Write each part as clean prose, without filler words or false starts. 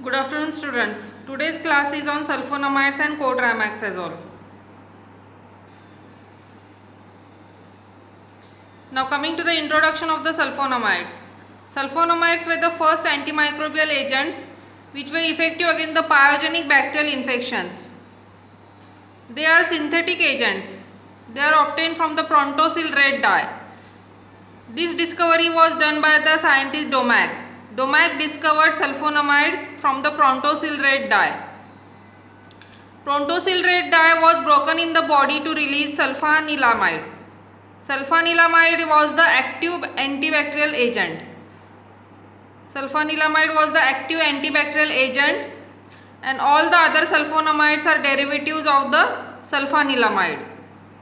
Good afternoon, students. Today's class is on sulfonamides and cotrimoxazole. Now coming to the introduction of the sulfonamides. Sulfonamides were the first antimicrobial agents which were effective against the pyogenic bacterial infections. They are synthetic agents. They are obtained from the prontosil red dye. This discovery was done by the scientist Domack. Domack discovered sulfonamides from the prontosil red dye. Prontosil red dye was broken in the body to release sulfanilamide. Sulfanilamide was the active antibacterial agent. Sulfanilamide was the active antibacterial agent, and all the other sulfonamides are derivatives of the sulfanilamide.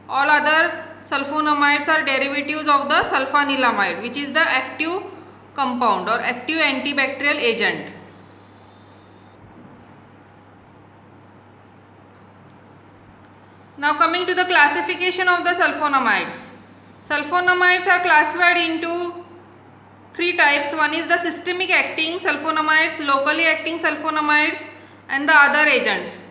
All other sulfonamides are derivatives of the sulfanilamide, which is the active compound or active antibacterial agent. Now coming to the classification of the sulfonamides. Sulfonamides are classified into three types. One is the systemic acting sulfonamides, locally acting sulfonamides, and the other agents.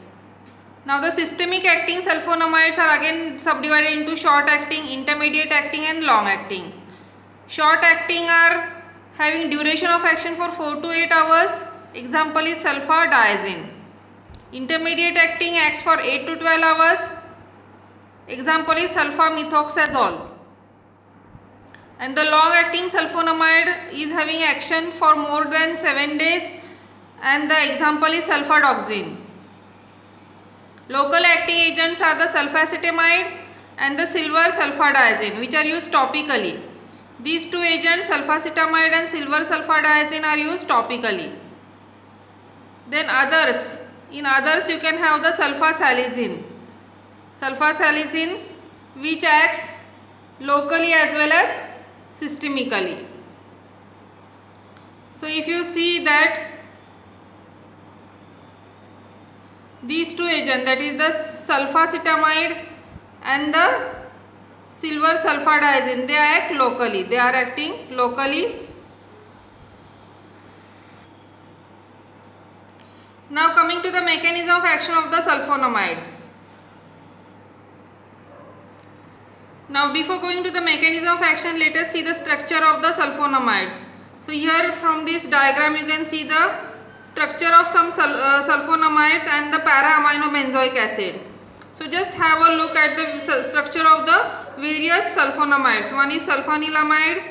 Now the systemic acting sulfonamides are again subdivided into short acting, intermediate acting, and long acting. Short acting are having duration of action for 4 to 8 hours. Example is sulfadiazine. Intermediate acting acts for 8 to 12 hours. Example is sulfamethoxazole. And the long acting sulfonamide is having action for more than 7 days, and the example is sulfadoxine. Local acting agents are the sulfacetamide and the silver sulfadiazine, which are used topically. These two agents, sulfacetamide and silver sulfadiazine, are used topically. Then others. In others you can have the sulfasalicin. Sulfasalicin, which acts locally as well as systemically. So if you see that these two agents, that is the sulfacetamide and the silver sulfadiazine, they act locally. They are acting locally. Now coming to the mechanism of action of the sulfonamides. Now before going to the mechanism of action, let us see the structure of the sulfonamides. So here from this diagram you can see the structure of some sulfonamides and the para-aminobenzoic acid. So just have a look at the structure of the various sulfonamides. One is sulfanilamide,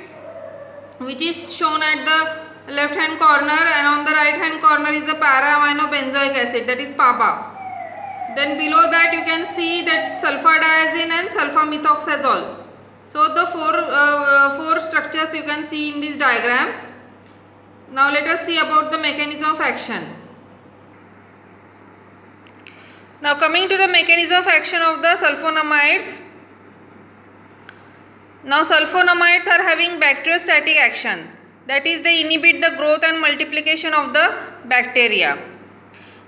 which is shown at the left hand corner, and on the right hand corner is the para-aminobenzoic acid, that is PABA. Then below that you can see that sulfadiazine and sulfamethoxazole. So the four structures you can see in this diagram. Now let us see about the mechanism of action. Now coming to the mechanism of action of the sulfonamides. Now sulfonamides are having bacteriostatic action, that is they inhibit the growth and multiplication of the bacteria.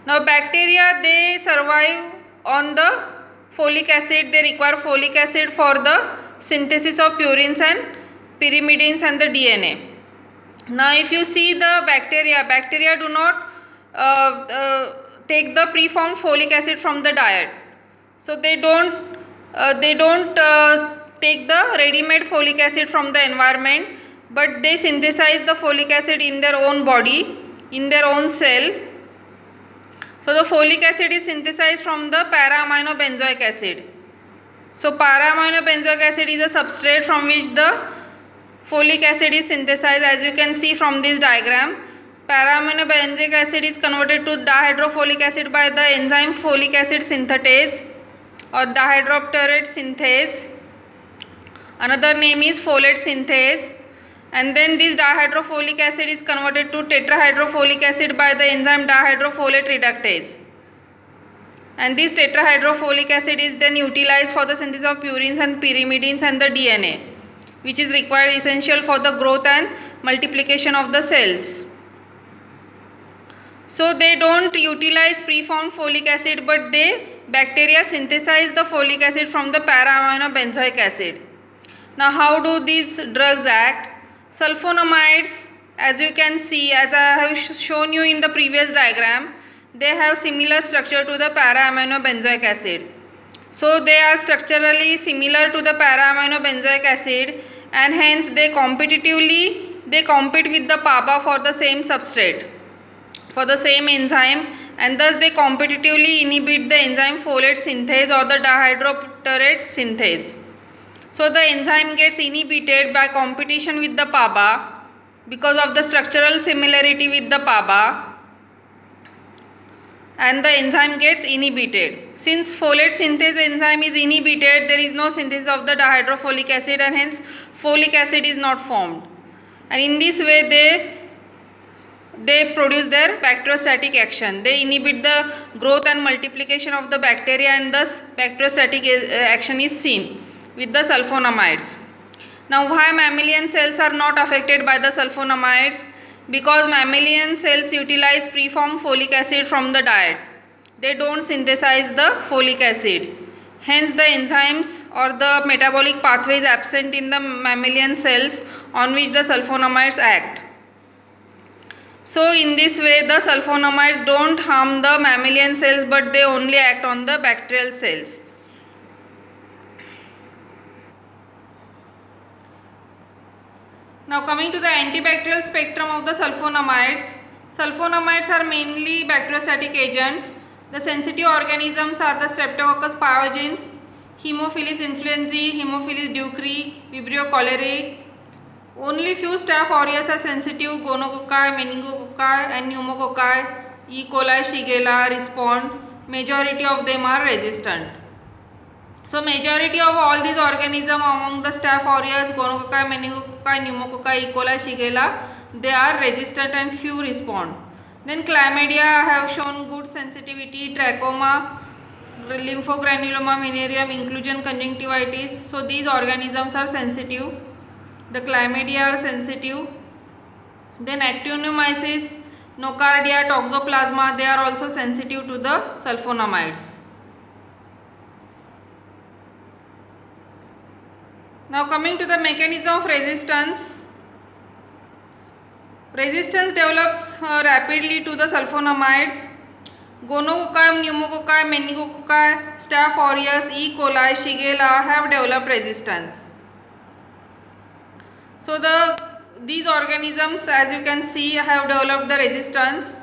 Now bacteria, they survive on the folic acid. They require folic acid for the synthesis of purines and pyrimidines and the DNA. Now if you see the bacteria do not take the preformed folic acid from the diet. So they don't take the ready-made folic acid from the environment, but they synthesize the folic acid in their own body, in their own cell. So the folic acid is synthesized from the para-aminobenzoic acid. So para-aminobenzoic acid is a substrate from which the folic acid is synthesized, as you can see from this diagram. Para-aminobenzoic acid is converted to dihydrofolic acid by the enzyme folic acid synthetase or dihydroapatite synthase. Another name is folate synthase. And then this dihydrofolic acid is converted to tetrahydrofolic acid by the enzyme dihydrofolate reductase. And this tetrahydrofolic acid is then utilized for the synthesis of purines and pyrimidines and the DNA, which is required essential for the growth and multiplication of the cells. So they don't utilize preformed folic acid, but bacteria synthesize the folic acid from the para-aminobenzoic acid. Now how do these drugs act? Sulfonamides as you can see, as I have shown you in the previous diagram, they have similar structure to the para-aminobenzoic acid. So they are structurally similar to the para-aminobenzoic acid, and hence they compete with the PABA for the same substrate, for the same enzyme, and thus they competitively inhibit the enzyme folate synthase or the dihydropterate synthase. So the enzyme gets inhibited by competition with the PABA because of the structural similarity with the PABA, and the enzyme gets inhibited. Since folate synthase enzyme is inhibited, there is no synthesis of the dihydrofolic acid, and hence folic acid is not formed. And in this way they produce their bacteriostatic action. They inhibit the growth and multiplication of the bacteria, and thus bacteriostatic action is seen with the sulfonamides. Now why mammalian cells are not affected by the sulfonamides? Because mammalian cells utilize preformed folic acid from the diet. They don't synthesize the folic acid. Hence the enzymes or the metabolic pathway is absent in the mammalian cells on which the sulfonamides act. So in this way the sulfonamides don't harm the mammalian cells, but they only act on the bacterial cells. Now coming to the antibacterial spectrum of the sulfonamides. Sulfonamides are mainly bacteriostatic agents. The sensitive organisms are the Streptococcus pyogenes, Haemophilus influenzae, Haemophilus ducreyi, Vibrio cholerae. Only few Staph aureus are sensitive: Gonococci, Meningococci and Pneumococci. E. coli, Shigella respond. Majority of them are resistant. So majority of all these organisms among the Staph aureus, Gonococci, Meningococci, Pneumococci, E. coli, Shigella, they are resistant and few respond. Then chlamydia have shown good sensitivity, trachoma, lymphogranuloma, venereum, inclusion conjunctivitis. So these organisms are sensitive. The chlamydia are sensitive. Then actinomyces, nocardia, toxoplasma, they are also sensitive to the sulfonamides. Now coming to the mechanism of resistance. Resistance develops rapidly to the sulfonamides. Gonococci, Pneumococci, Meningococci, Staph aureus, E. coli, Shigella have developed resistance. So these organisms, as you can see, have developed the resistance.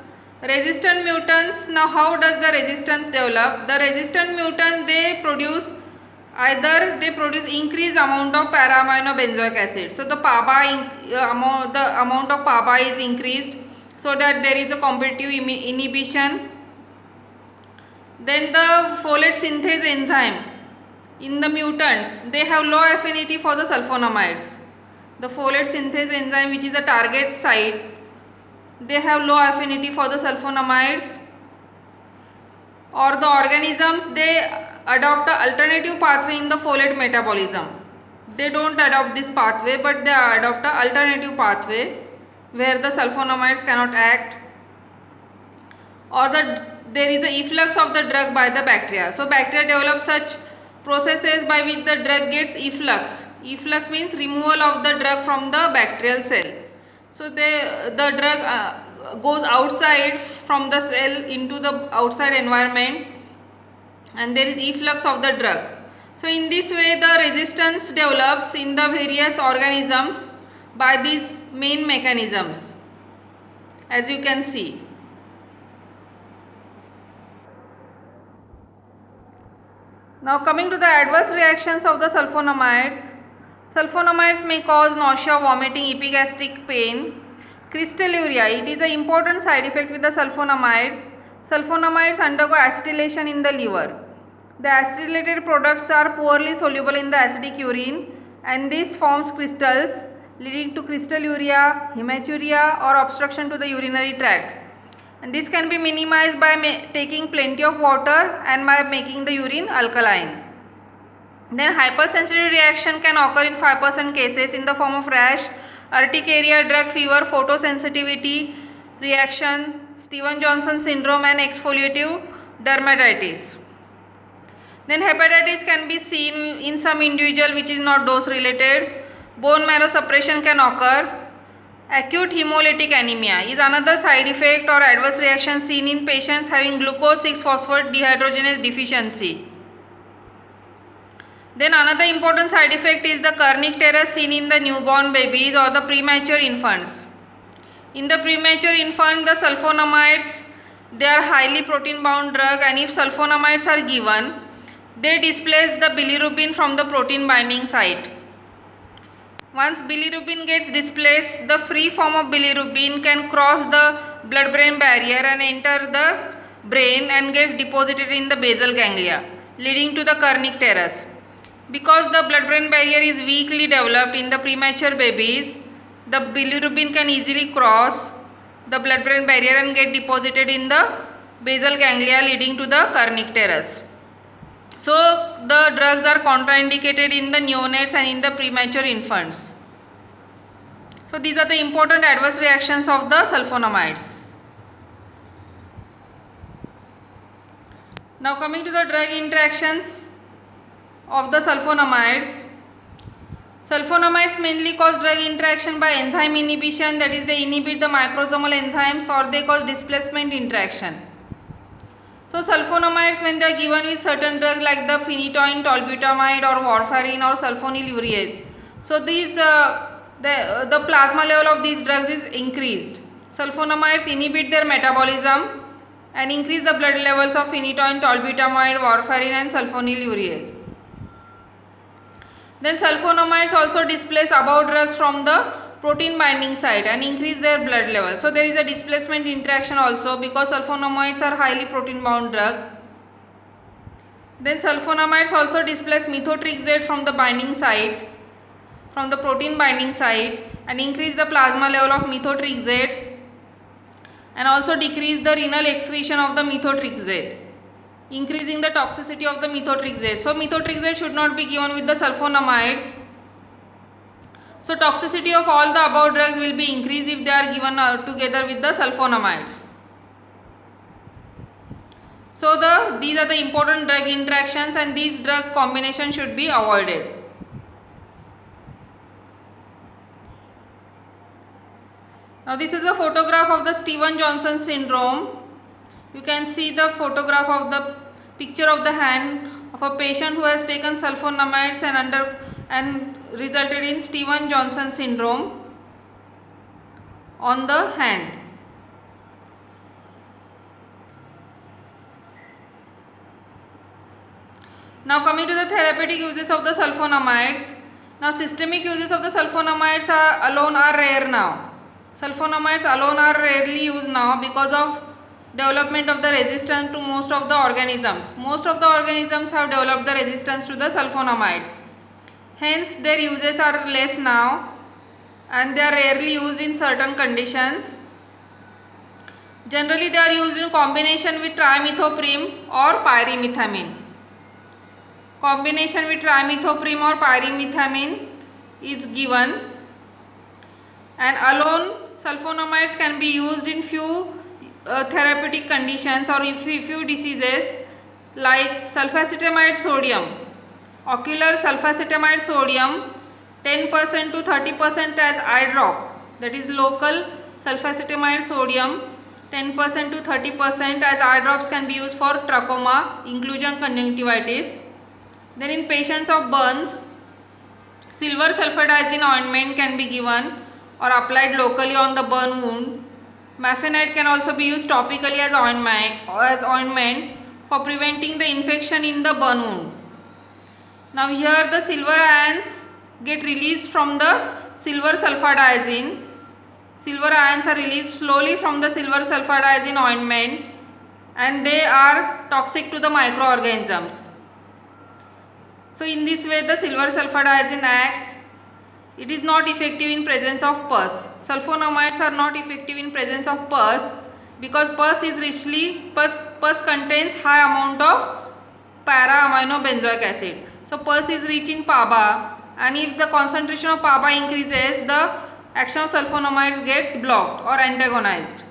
Resistant mutants, now how does the resistance develop? The resistant mutants, they produce increased amount of para-aminobenzoic acid. So the amount of PABA is increased, so that there is a competitive inhibition. Then the folate synthase enzyme in the mutants, they have low affinity for the sulfonamides. The folate synthase enzyme, which is the target site, they have low affinity for the sulfonamides. Or the organisms, they adopt an alternative pathway in the folate metabolism. They don't adopt this pathway, but they adopt an alternative pathway where the sulfonamides cannot act. Or there is the efflux of the drug by the bacteria. So bacteria develop such processes by which the drug gets efflux. Efflux means removal of the drug from the bacterial cell. So the drug goes outside from the cell into the outside environment, and there is efflux of the drug. So in this way the resistance develops in the various organisms by these main mechanisms, as you can see. Now coming to the adverse reactions of the sulfonamides. Sulfonamides may cause nausea, vomiting, epigastric pain. Crystalluria, it is an important side effect with the sulfonamides. Sulfonamides undergo acetylation in the liver. The acetylated products are poorly soluble in the acidic urine, and this forms crystals, leading to crystalluria, hematuria or obstruction to the urinary tract. And this can be minimized by taking plenty of water and by making the urine alkaline. Then hypersensitivity reaction can occur in 5% cases in the form of rash, urticaria, drug fever, photosensitivity reaction, Stevens-Johnson syndrome and exfoliative dermatitis. Then hepatitis can be seen in some individual which is not dose related. Bone marrow suppression can occur, Acute hemolytic anemia is another side effect or adverse reaction seen in patients having glucose 6-phosphate dehydrogenase deficiency. Then another important side effect is the kernicterus seen in the newborn babies or the premature infants. In the premature infant, the sulfonamides, they are highly protein bound drug, and if sulfonamides are given, they displace the bilirubin from the protein binding site. Once bilirubin gets displaced, the free form of bilirubin can cross the blood-brain barrier and enter the brain and gets deposited in the basal ganglia, leading to the kernicterus. Because the blood-brain barrier is weakly developed in the premature babies, the bilirubin can easily cross the blood-brain barrier and get deposited in the basal ganglia, leading to the kernicterus. So the drugs are contraindicated in the neonates and in the premature infants. So these are the important adverse reactions of the sulfonamides. Now coming to the drug interactions of the sulfonamides. Sulfonamides mainly cause drug interaction by enzyme inhibition, that is they inhibit the microsomal enzymes, or they cause displacement interaction. So sulfonamides, when they are given with certain drugs like the phenytoin tolbutamide or warfarin or sulfonylureas, so these the plasma level of these drugs is increased. Sulfonamides inhibit their metabolism and increase the blood levels of phenytoin tolbutamide, warfarin and sulfonylureas. Then sulfonamides also displace above drugs from the protein binding site and increase their blood level. So there is a displacement interaction also, because sulfonamides are highly protein bound drug. Then sulfonamides also displace methotrexate from the binding site, from the protein binding site, and increase the plasma level of methotrexate and also decrease the renal excretion of the methotrexate, increasing the toxicity of the methotrexate. So methotrexate should not be given with the sulfonamides. So toxicity of all the above drugs will be increased if they are given together with the sulfonamides. So these are the important drug interactions, and these drug combinations should be avoided. Now this is a photograph of the Stevens-Johnson syndrome. You can see the photograph of the picture of the hand of a patient who has taken sulfonamides and resulted in Stevens-Johnson syndrome on the hand. Now coming to the therapeutic uses of the sulfonamides. Now systemic uses of the sulfonamides alone are rare now. Sulfonamides alone are rarely used now because of development of the resistance to most of the organisms. Most of the organisms have developed the resistance to the sulfonamides. Hence their uses are less now and they are rarely used in certain conditions. Generally they are used in combination with trimethoprim or pyrimethamine. Combination with trimethoprim or pyrimethamine is given, and alone sulfonamides can be used in few therapeutic conditions or in few diseases like sulfacetamide sodium, ocular sulfacetamide sodium 10% to 30% as eye drop, that is local sulfacetamide sodium 10% to 30% as eye drops can be used for trachoma, inclusion conjunctivitis. Then in patients of burns, silver sulfadiazine ointment can be given or applied locally on the burn wound. Mafenide can also be used topically as ointment for preventing the infection in the burn wound. Now here the silver ions get released from the silver sulfadiazine. Silver ions are released slowly from the silver sulfadiazine ointment and they are toxic to the microorganisms. So in this way the silver sulfadiazine acts. It is not effective in presence of pus. Sulfonamides are not effective in presence of pus because pus contains high amount of para-aminobenzoic acid. So pus is rich in PABA, and if the concentration of PABA increases, the action of sulfonamides gets blocked or antagonized.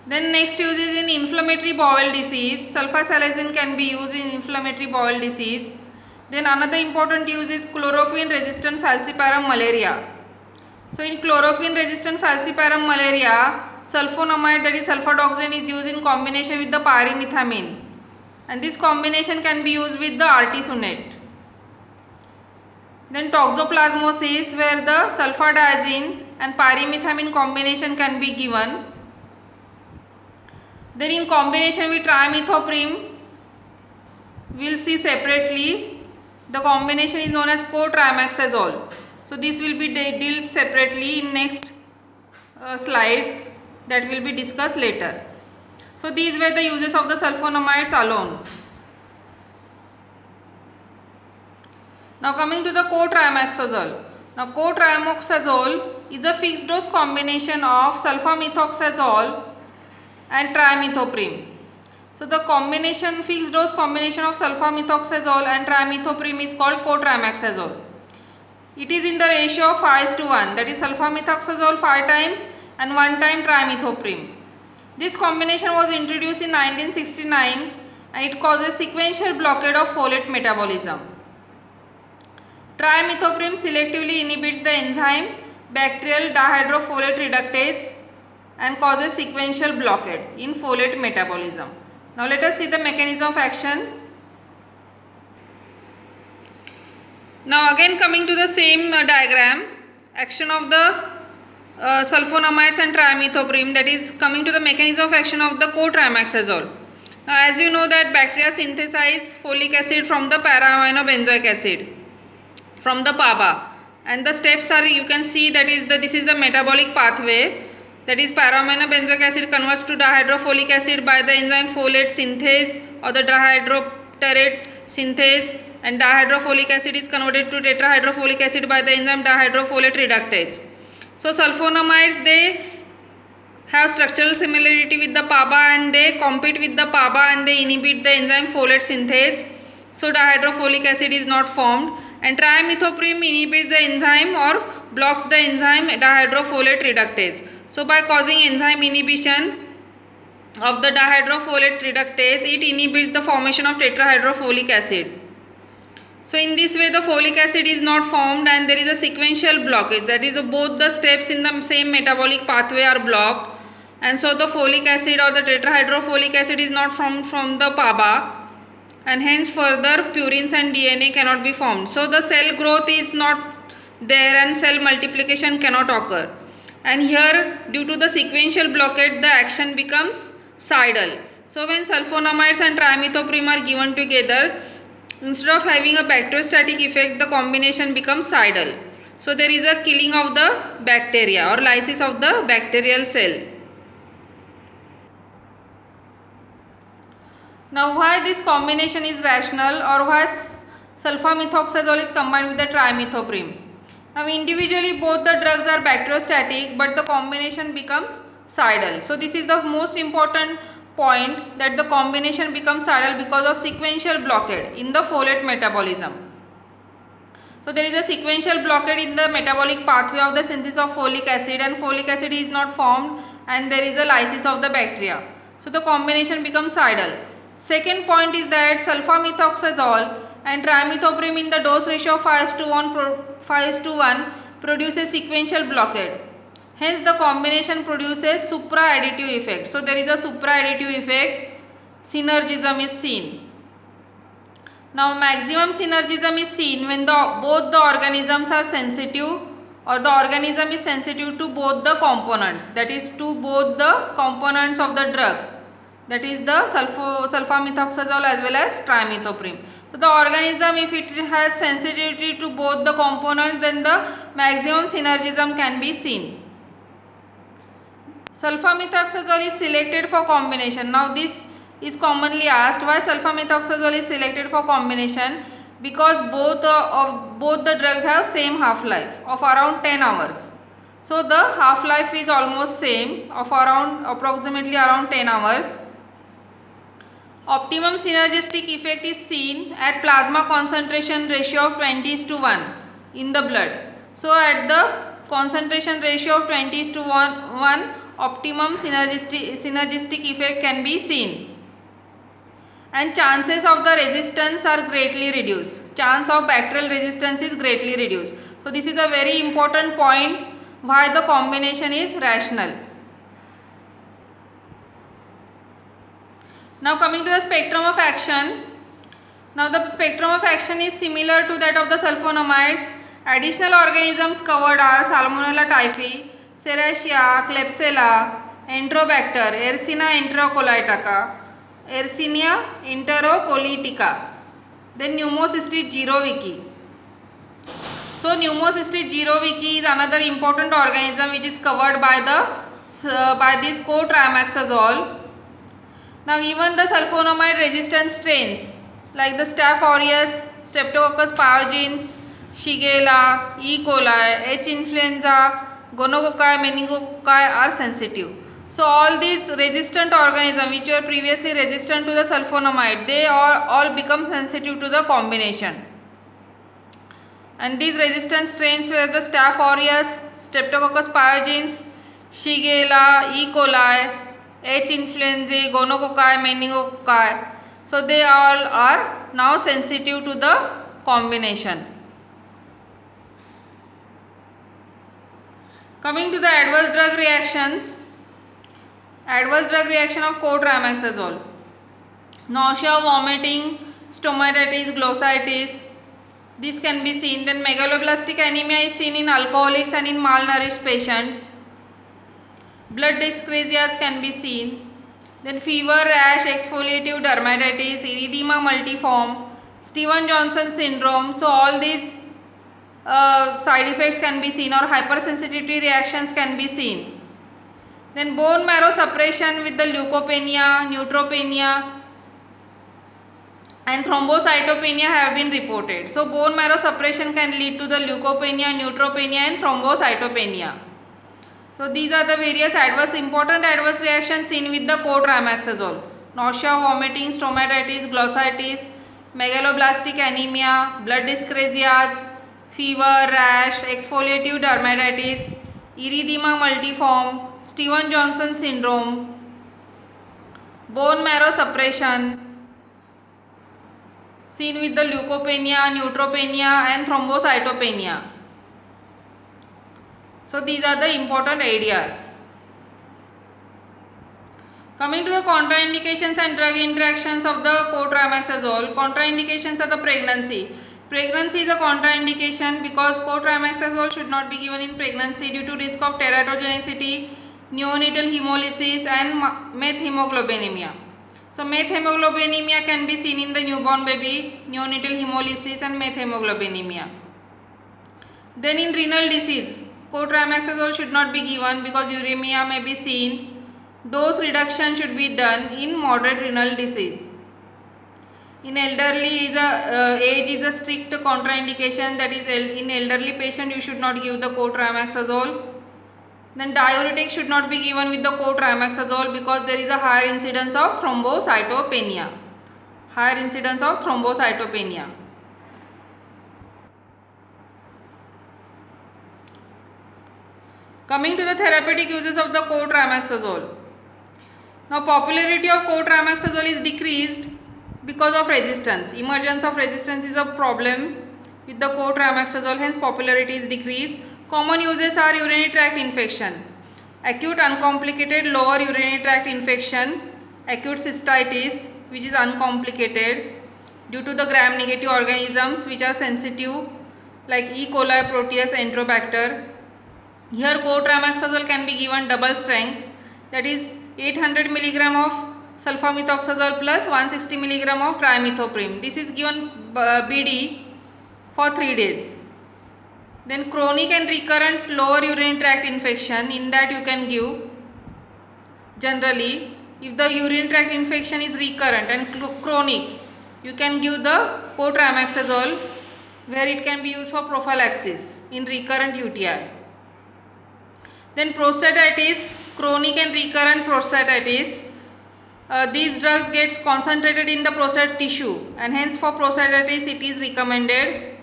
Then next use is in inflammatory bowel disease. Sulfasalazine can be used in inflammatory bowel disease. Then another important use is chloroquine resistant falciparum malaria. So in chloroquine resistant falciparum malaria, sulfonamide, that is sulfadoxine, is used in combination with the pyrimethamine, and this combination can be used with the artesunate. Then toxoplasmosis, where the sulfadiazine and pyrimethamine combination can be given. Then in combination with trimethoprim, we will see separately. The combination is known as cotrimoxazole. So this will be dealt separately in next slides, that will be discussed later. So these were the uses of the sulfonamides alone. Now coming to the cotrimoxazole. Now cotrimoxazole is a fixed dose combination of sulfamethoxazole and trimethoprim. So the combination, fixed dose combination of sulfamethoxazole and trimethoprim is called cotrimoxazole. It is in the ratio of 5:1, that is sulfamethoxazole 5 times and 1 time trimethoprim. This combination was introduced in 1969 and it causes sequential blockade of folate metabolism. Trimethoprim selectively inhibits the enzyme bacterial dihydrofolate reductase and causes sequential blockade in folate metabolism. Now let us see the mechanism of action. Now again coming to the same diagram, action of the sulfonamides and trimethoprim, that is coming to the mechanism of action of the cotrimoxazole. Now as you know that bacteria synthesize folic acid from the para-aminobenzoic acid, from the PABA, and the steps are, you can see that is this is the metabolic pathway, that is para-aminobenzoic acid converts to dihydrofolic acid by the enzyme folate synthase or the dihydropterate synthase, and dihydrofolic acid is converted to tetrahydrofolic acid by the enzyme dihydrofolate reductase. So sulfonamides, they have structural similarity with the PABA and they compete with the PABA and they inhibit the enzyme folate synthase. So dihydrofolic acid is not formed, and trimethoprim inhibits the enzyme or blocks the enzyme dihydrofolate reductase. So by causing enzyme inhibition of the dihydrofolate reductase, it inhibits the formation of tetrahydrofolic acid. So in this way the folic acid is not formed and there is a sequential blockage, that is both the steps in the same metabolic pathway are blocked, and so the folic acid or the tetrahydrofolic acid is not formed from the PABA, and hence further purines and DNA cannot be formed. So the cell growth is not there and cell multiplication cannot occur, and here due to the sequential blockade the action becomes cidal. So when sulfonamides and trimethoprim are given together, instead of having a bacteriostatic effect, the combination becomes cidal. So there is a killing of the bacteria or lysis of the bacterial cell. Now why this combination is rational, or why sulfamethoxazole is combined with the trimethoprim? Now individually both the drugs are bacteriostatic, but the combination becomes cidal. So this is the most important point, that the combination becomes cidal because of sequential blockade in the folate metabolism. So there is a sequential blockade in the metabolic pathway of the synthesis of folic acid, and folic acid is not formed and there is a lysis of the bacteria. So the combination becomes cidal. Second point is that sulfamethoxazole and trimethoprim in the dose ratio of 5:1 produces sequential blockade. Hence the combination produces supra-additive effect. So there is a supra-additive effect, synergism is seen. Now maximum synergism is seen when both the organisms are sensitive, or the organism is sensitive to both the components, that is to both the components of the drug, that is the sulfamethoxazole as well as trimethoprim. So the organism, if it has sensitivity to both the components, then the maximum synergism can be seen. Sulfamethoxazole is selected for combination. Now this is commonly asked, why sulfamethoxazole is selected for combination? Because both the drugs have same half-life of around 10 hours. So the half-life is almost same, of approximately around 10 hours. Optimum synergistic effect is seen at plasma concentration ratio of 20:1 in the blood. So at the concentration ratio of 20:1, optimum synergistic effect can be seen, and chances of the resistance are greatly reduced. Chance of bacterial resistance is greatly reduced. So this is a very important point, why the combination is rational. Now coming to the spectrum of action. Now the spectrum of action is similar to that of the sulfonamides. Additional organisms covered are Salmonella typhi, Serratia, Klebsiella, Enterobacter, Yersinia enterocolitica. Then Pneumocystis jirovecii. So Pneumocystis jirovecii is another important organism which is covered by this cotrimoxazole. Now even the sulfonamide resistant strains like the Staph aureus, Streptococcus pyogenes, Shigella, E. coli, H. influenza, Gonococci, Meningococci are sensitive. So all these resistant organisms which were previously resistant to the sulfonamide, they all become sensitive to the combination. And these resistant strains were the Staph aureus, Streptococcus pyogenes, Shigella, E. coli, H. influenzae, Gonococci, Meningococci. So they all are now sensitive to the combination. Coming to the adverse drug reactions. Adverse drug reaction of cotrimoxazole. Nausea, vomiting, stomatitis, glossitis. This can be seen. Then megaloblastic anemia is seen in alcoholics and in malnourished patients. Blood dyscrasias can be seen. Then fever, rash, exfoliative dermatitis, erythema multiforme, Stevens-Johnson syndrome. So all these side effects can be seen, or hypersensitivity reactions can be seen. Then bone marrow suppression with the leukopenia, neutropenia and thrombocytopenia have been reported. So bone marrow suppression can lead to the leukopenia, neutropenia and thrombocytopenia. So these are the various important adverse reactions seen with the cotrimoxazole. Nausea, vomiting, stomatitis, glossitis, megaloblastic anemia, blood dyscrasias, fever, rash, exfoliative dermatitis, erythema multiforme, Stevens-Johnson syndrome, bone marrow suppression seen with the leukopenia, neutropenia and thrombocytopenia. So these are the important areas. Coming to the contraindications and drug interactions of the cotrimoxazole. Contraindications are the pregnancy. Pregnancy is a contraindication because cotrimoxazole should not be given in pregnancy due to risk of teratogenicity, neonatal hemolysis and methemoglobinemia. So methemoglobinemia can be seen in the newborn baby, neonatal hemolysis and methemoglobinemia. Then in renal disease, cotrimoxazole should not be given because uremia may be seen. Dose reduction should be done in moderate renal disease. In elderly age is a strict contraindication, that is in elderly patient you should not give the cotrimoxazole. Then diuretic should not be given with the cotrimoxazole because there is a higher incidence of thrombocytopenia. Coming to the therapeutic uses of the cotrimoxazole. Now popularity of cotrimoxazole is decreased because of resistance. Emergence of resistance is a problem with the cotrimoxazole, hence popularity is decreased. Common uses are urinary tract infection, acute uncomplicated lower urinary tract infection, acute cystitis which is uncomplicated due to the gram negative organisms which are sensitive like E. coli, Proteus, Enterobacter. Here cotrimoxazole can be given double strength, that is 800 mg of sulfamethoxazole plus 160 mg of trimethoprim. This is given BD for 3 days. Then chronic and recurrent lower urinary tract infection, in that you can give generally, if the urinary tract infection is recurrent and chronic, you can give the cotrimoxazole where it can be used for prophylaxis in recurrent UTI. Then prostatitis, chronic and recurrent prostatitis. These drugs gets concentrated in the prostate tissue and hence for prostatitis it is recommended.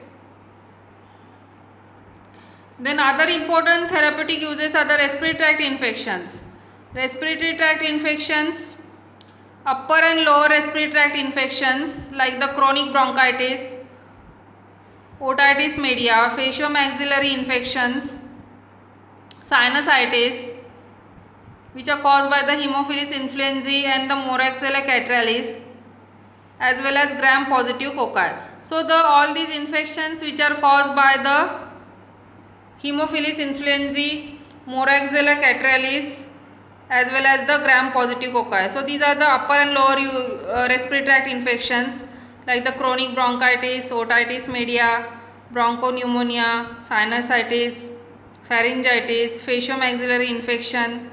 Then other important therapeutic uses are the respiratory tract infections. Respiratory tract infections, upper and lower respiratory tract infections like the chronic bronchitis, otitis media, facial-maxillary infections, sinusitis, which are caused by the Haemophilus influenzae and the Moraxella catarrhalis, as well as gram-positive cocci. So all these infections which are caused by the Haemophilus influenzae, Moraxella catarrhalis, as well as the gram-positive cocci. So these are the upper and lower respiratory tract infections like the chronic bronchitis, otitis media, bronchopneumonia, sinusitis, pharyngitis, faciomaxillary infection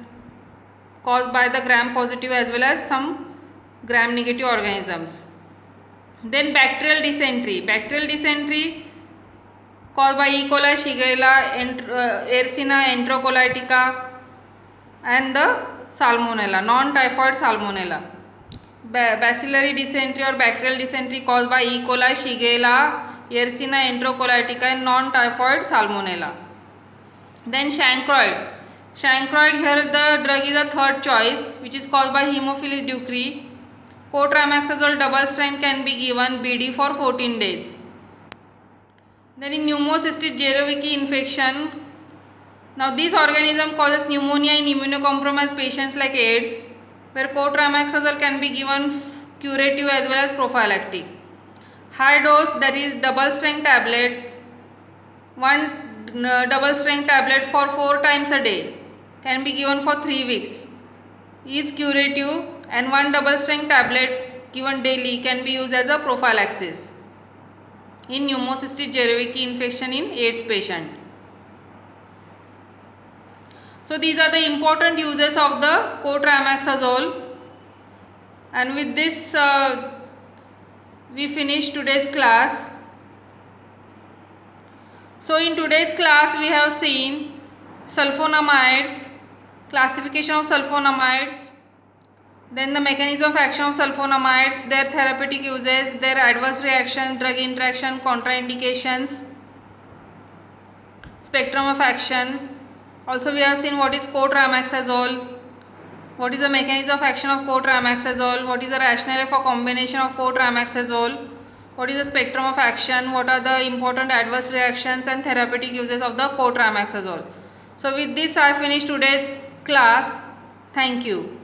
caused by the gram-positive as well as some gram-negative organisms. Then bacterial dysentery. Bacterial dysentery caused by E. coli, Shigella, Yersinia enterocolitica and the Salmonella, non-typhoid Salmonella. Bacillary dysentery or bacterial dysentery caused by E. coli, Shigella, Yersinia enterocolitica and non-typhoid Salmonella. Then chancroid. Chancroid, here the drug is a third choice, which is caused by Haemophilus ducrei. Cotrimoxazole double strength can be given BD for 14 days. Then in pneumocystis jirovecii infection, now this organism causes pneumonia in immunocompromised patients like AIDS, where cotrimoxazole can be given curative as well as prophylactic. High dose, that is double strength tablet, one double strength tablet for 4 times a day can be given for 3 weeks, is curative, and one double strength tablet given daily can be used as a prophylaxis in pneumocystis jirovecii infection in AIDS patient. So these are the important uses of the cotrimoxazole, and with this we finish today's class. So in today's class we have seen sulfonamides, classification of sulfonamides, then the mechanism of action of sulfonamides, their therapeutic uses, their adverse reaction, drug interaction, contraindications, spectrum of action. Also we have seen what is cotrimoxazole, what is the mechanism of action of cotrimoxazole, what is the rationale for combination of cotrimoxazole, what is the spectrum of action, what are the important adverse reactions and therapeutic uses of the cotrimoxazole. So with this I finish today's class. Thank you.